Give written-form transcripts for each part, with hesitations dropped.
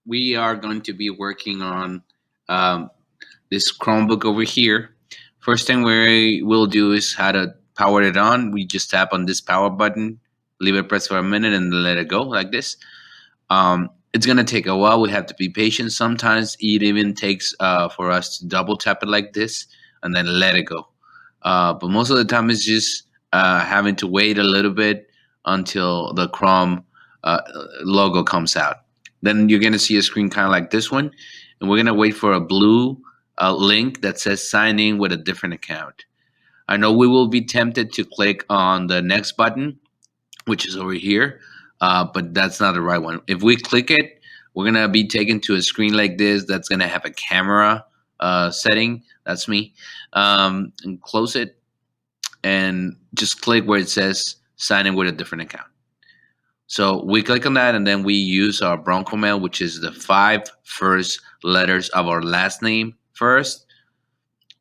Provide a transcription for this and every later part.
we are going to be working on um, this Chromebook over here. First thing we will do is how to power it on. We just tap on this power button, leave it pressed for a minute, and let it go like this. It's gonna take a while. We have to be patient. Sometimes it even takes for us to double tap it like this and then let it go. But most of the time, it's just having to wait a little bit until the Chrome uh, logo comes out. Then you're gonna see a screen kind of like this one, and we're gonna wait for a blue link that says "Sign in with a different account." I know we will be tempted to click on the next button, which is over here, but that's not the right one. If we click it, we're gonna be taken to a screen like this that's gonna have a camera setting. That's me. And close it and just click where it says sign in with a different account. So we click on that and then we use our Bronco Mail, which is the five first letters of our last name first,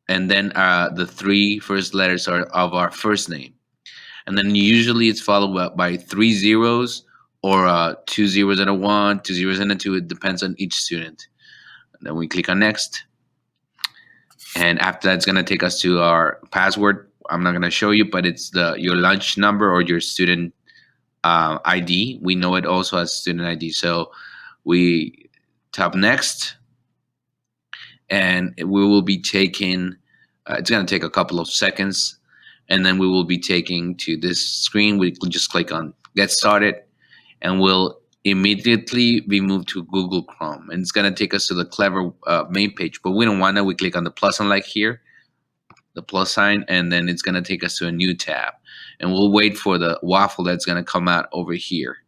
and then the three first letters are of our first name. And then usually it's followed by three zeros or two zeros and a one, two zeros and a two. It depends on each student. And then we click on next. And after that, it's going to take us to our password. I'm not going to show you, but it's the your lunch number or your student ID. We know it also as student ID. So we tap next, and we will be taking. It's going to take a couple of seconds, and then we will be taking to this screen. We can just click on Get Started, and we'll immediately be moved to Google Chrome, and it's going to take us to the Clever main page. But we don't want that. We click on the plus sign like here, the plus sign, and then it's going to take us to a new tab, and we'll wait for the waffle that's going to come out over here.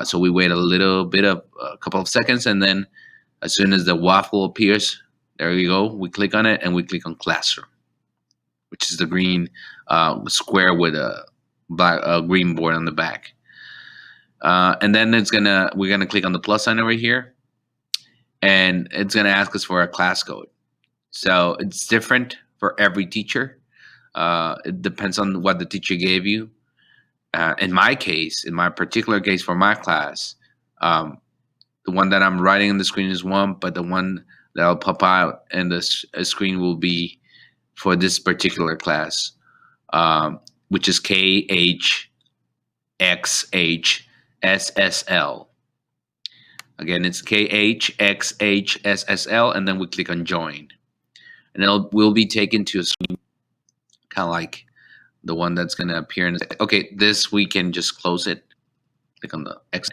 So we wait a little bit of a couple of seconds, and then as soon as the waffle appears, there you go. We click on it, and we click on Classroom, which is the green square with a black green board on the back. And then we're gonna click on the plus sign over here, and it's gonna ask us for a class code. So it's different for every teacher. It depends on what the teacher gave you. In my case, in my particular case for my class, um, the one that I'm writing on the screen is one, but the one that'll pop out in the screen will be for this particular class, which is KHXHSSL. Again, it's KHXHSSL, and then we click on join. And we'll be taken to a screen kind of like the one that's going to appear in the, okay, this we can just close it. Click on the X,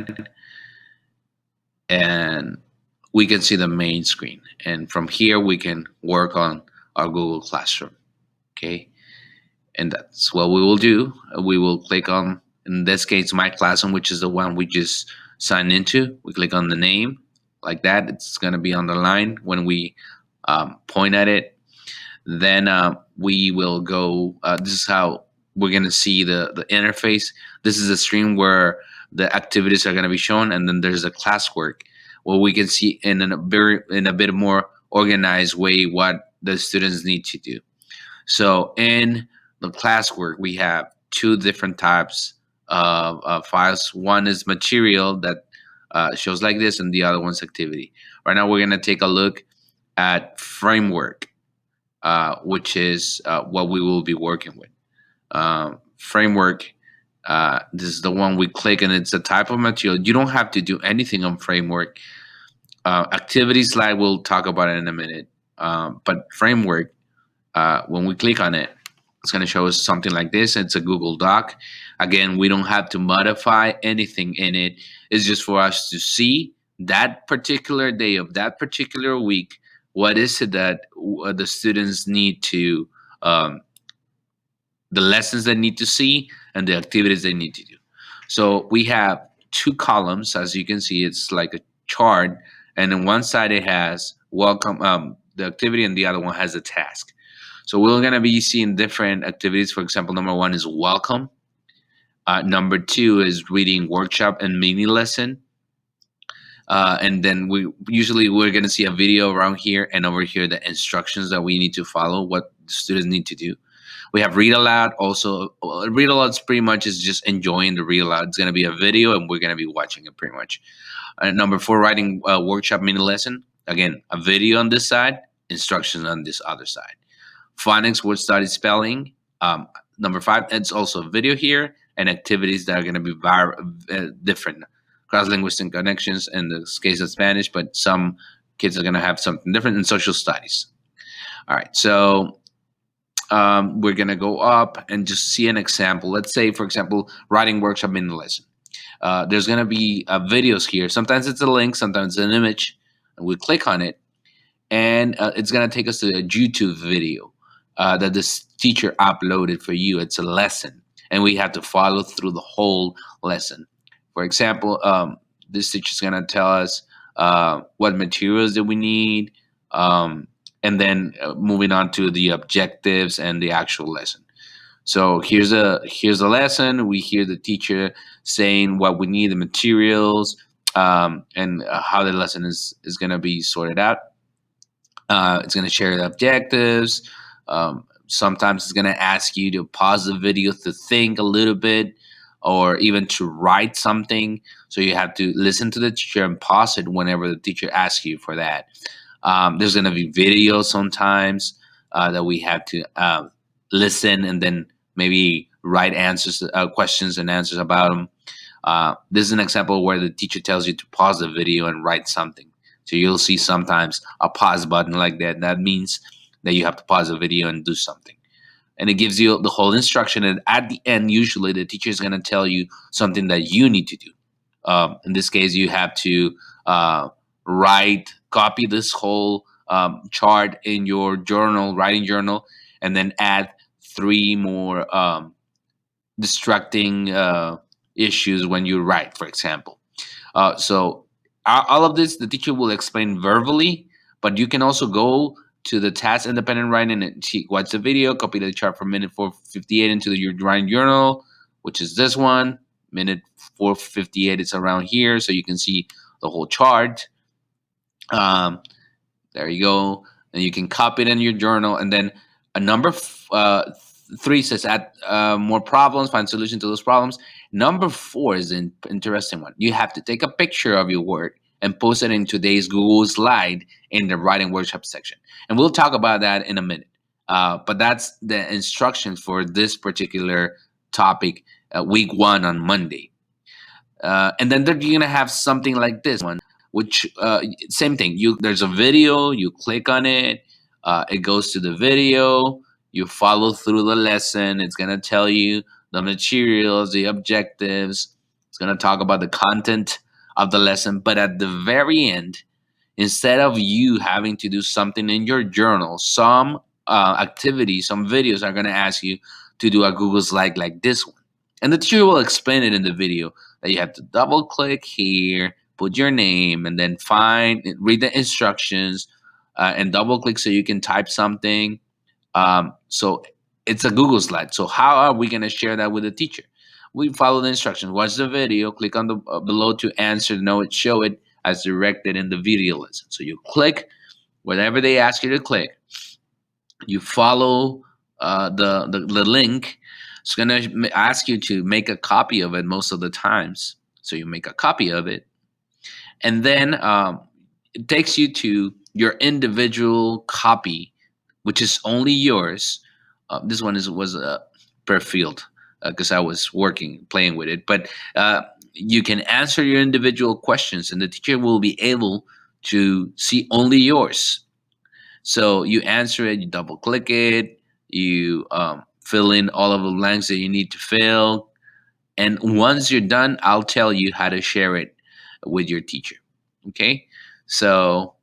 and we can see the main screen. And from here, we can work on our Google Classroom. Okay. And that's what we will do. We will click on, in this case, My Classroom, which is the one we just signed into. We click on the name like that. It's going to be underlined when we point at it. Then we will go. This is how we're going to see the interface. This is a stream where the activities are going to be shown, and then there's a classwork where we can see in a bit more organized way what the students need to do. So in the classwork, we have two different types of files. One is material that shows like this, and the other one's activity. Right now, we're going to take a look at framework, which is what we will be working with. Framework, this is the one we click, and it's a type of material. You don't have to do anything on framework. Activity slide, we'll talk about it in a minute. But framework, when we click on it, it's going to show us something like this. It's a Google Doc. Again, we don't have to modify anything in it. It's just for us to see that particular day of that particular week. What is it that the students need to, the lessons they need to see, and the activities they need to do. So we have two columns, as you can see. It's like a chart, and on one side it has welcome, the activity, and the other one has a task. So we're going to be seeing different activities. For example, number one is welcome. Number two is reading workshop and mini lesson. And then we're going to see a video around here, and over here the instructions that we need to follow, what the students need to do. We have read aloud. Also, read aloud is pretty much is just enjoying the read aloud. It's going to be a video, and we're going to be watching it pretty much. Number four, writing workshop mini lesson. Again, a video on this side, instructions on this other side. Phonics, word study, spelling. Number five, it's also a video here and activities that are going to be different. Cross-linguistic connections in the case of Spanish, but some kids are going to have something different in social studies. All right, so we're going to go up and just see an example. Let's say, for example, writing workshop mini lesson. There's going to be videos here. Sometimes it's a link, sometimes it's an image. And we click on it, and it's going to take us to a YouTube video that this teacher uploaded for you. It's a lesson, and we have to follow through the whole lesson. For example, this teacher is going to tell us what materials that we need, and then moving on to the objectives and the actual lesson. So here's a lesson. We hear the teacher saying what we need, the materials, and how the lesson is going to be sorted out. It's going to share the objectives. Sometimes it's going to ask you to pause the video to think a little bit, or even to write something. So you have to listen to the teacher and pause it whenever the teacher asks you for that. There's going to be videos sometimes that we have to listen and then maybe write answers, questions and answers about them. This is an example where the teacher tells you to pause the video and write something. So you'll see sometimes a pause button like that. That means that you have to pause the video and do something. And it gives you the whole instruction. And at the end, usually the teacher is going to tell you something that you need to do. In this case, you have to copy this whole chart in your journal, writing journal, and then add 3 more distracting issues when you write, for example. So all of this, the teacher will explain verbally, but you can also go to the task independent writing and watch the video, copy the chart from minute 458 into your writing journal, which is this one. Minute 458, it's around here, so you can see the whole chart. There you go. And you can copy it in your journal. And then a number 3 says add more problems, find solution to those problems. Number 4 is an interesting one. You have to take a picture of your work and post it in today's Google Slide in the writing workshop section. And we'll talk about that in a minute. But that's the instructions for this particular topic, week 1 on Monday. And then you're going to have something like this one, which same thing. There's a video, you click on it, it goes to the video, you follow through the lesson. It's going to tell you the materials, the objectives. It's going to talk about the content of the lesson. But at the very end, instead of you having to do something in your journal, some activities, some videos are going to ask you to do a Google Slide like this one. And the teacher will explain it in the video that you have to double click here, put your name, and then read the instructions, and double click so you can type something. So it's a Google Slide. So how are we going to share that with the teacher? We follow the instructions, watch the video, click on the below to answer, show it as directed in the video lesson. So you click whatever they ask you to click. You follow the link. It's going to ask you to make a copy of it most of the times. So you make a copy of it. And then it takes you to your individual copy, which is only yours. This one was per field because I was playing with it. But you can answer your individual questions, and the teacher will be able to see only yours. So you answer it, you double click it, you fill in all of the blanks that you need to fill. And once you're done, I'll tell you how to share it with your teacher. Okay, so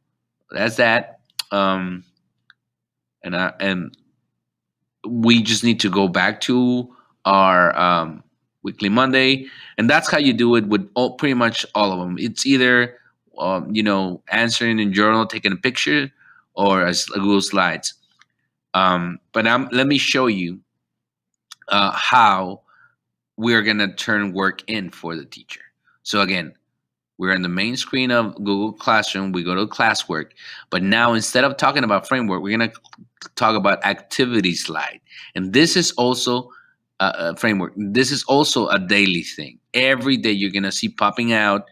that's that. And we just need to go back to our weekly Monday, and that's how you do it with pretty much all of them. It's either answering in journal, taking a picture, or as Google Slides. But let me show you how we're gonna turn work in for the teacher. So again, we're in the main screen of Google Classroom. We go to classwork, but now instead of talking about framework, we're gonna talk about activity slide, and this is also a framework. This is also a daily thing. Every day you're gonna see popping out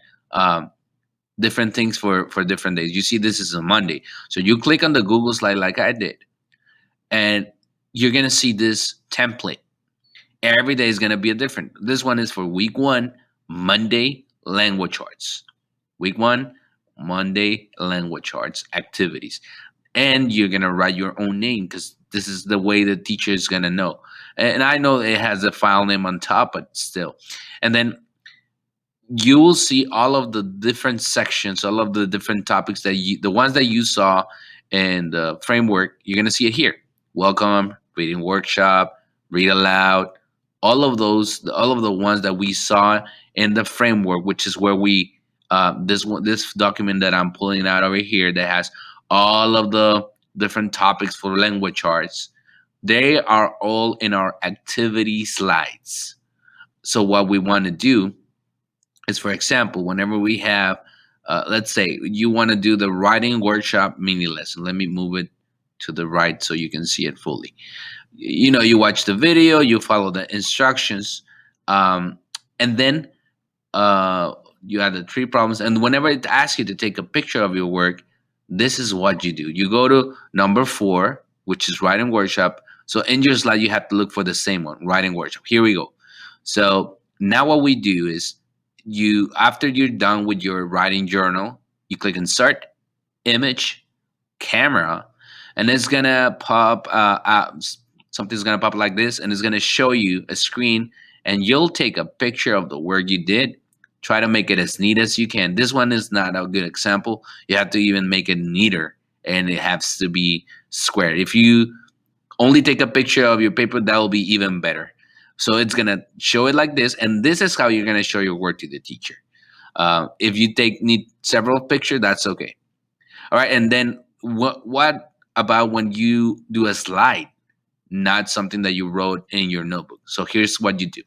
different things for different days. You see, this is a Monday, so you click on the Google slide like I did, and you're gonna see this template. Every day is gonna be a different. This one is for week one, Monday language arts. Week one, Monday language arts activities, and you're gonna write your own name because this is the way the teacher is gonna know. And I know it has a file name on top, but still. And then you will see all of the different sections, all of the different topics that the ones that you saw in the framework. You're gonna see it here. Welcome, reading workshop, read aloud, all of the ones that we saw in the framework, which is where we this document that I'm pulling out over here that has all of the different topics for language arts. They are all in our activity slides. So what we want to do is, for example, whenever we have, let's say you want to do the writing workshop mini lesson. Let me move it to the right so you can see it fully. You know, you watch the video, you follow the instructions, um, and then uh, you have the three problems. And whenever it asks you to take a picture of your work, this is what you do. You go to number 4, which is writing workshop. So in your slide, you have to look for the same one, writing workshop. Here we go. So now what we do is, you after you're done with your writing journal, you click insert, image, camera, and it's gonna pop something's gonna pop like this, and it's gonna show you a screen, and you'll take a picture of the work you did. Try to make it as neat as you can. This one is not a good example. You have to even make it neater, and it has to be square. If you only take a picture of your paper, that will be even better. So it's gonna show it like this, and this is how you're gonna show your work to the teacher. If you need several pictures, that's okay. All right, and then what about when you do a slide, not something that you wrote in your notebook? So here's what you do: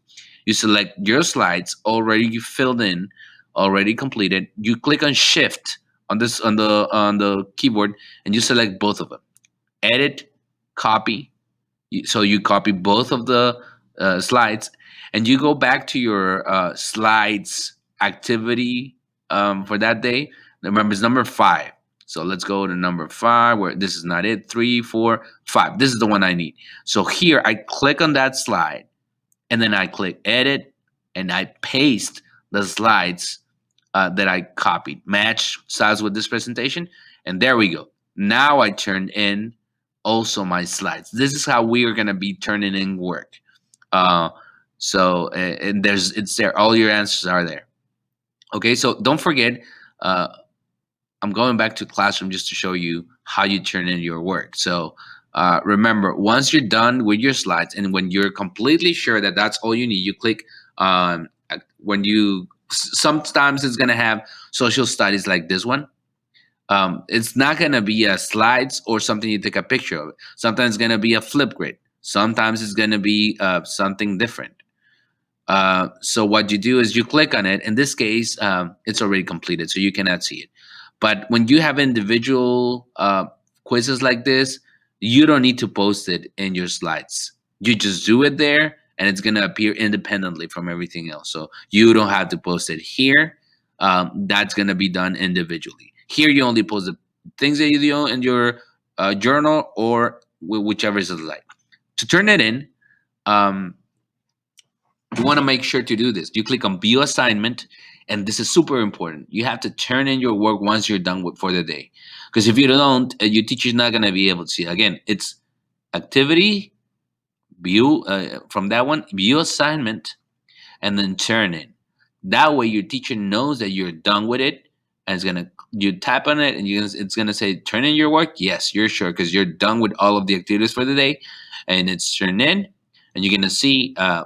you select your slides already filled in, already completed. You click on Shift on this on the keyboard, and you select both of them. Edit, copy. So you copy both of the slides, and you go back to your slides activity for that day. Remember, it's number 5. So let's go to number 5, where this is not it. 3, 4, 5. This is the one I need. So here I click on that slide, and then I click edit, and I paste the slides that I copied. Match styles with this presentation, and there we go. Now I turn in also my slides. This is how we are gonna be turning in work. Uh, and it's there. All your answers are there. Okay, so don't forget. Uh, I'm going back to Classroom just to show you how you turn in your work. So remember, once you're done with your slides, and when you're completely sure that that's all you need, you click on when you. Sometimes it's gonna have social studies like this one. It's not gonna be a slides or something you take a picture of. Sometimes it's gonna be a flip grid. Sometimes it's gonna be something different. So what you do is you click on it. In this case, it's already completed, so you cannot see it. But when you have individual quizzes like this, you don't need to post it in your slides. You just do it there, and it's gonna appear independently from everything else. So you don't have to post it here. That's gonna be done individually. Here, you only post the things that you do in your journal, or whichever is like. To turn it in, um, you want to make sure to do this. You click on view assignment, and this is super important. You have to turn in your work once you're done with for the day, because if you don't, your teacher's not going to be able to see it. Again, it's activity view, from that one, view assignment, and then turn in. That way your teacher knows that you're done with it, and it's gonna you tap on it, and it's gonna say turn in your work. Yes, you're sure, because you're done with all of the activities for the day, and it's turned in, and you're gonna see a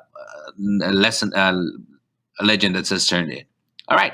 lesson, a legend that says turned in. All right.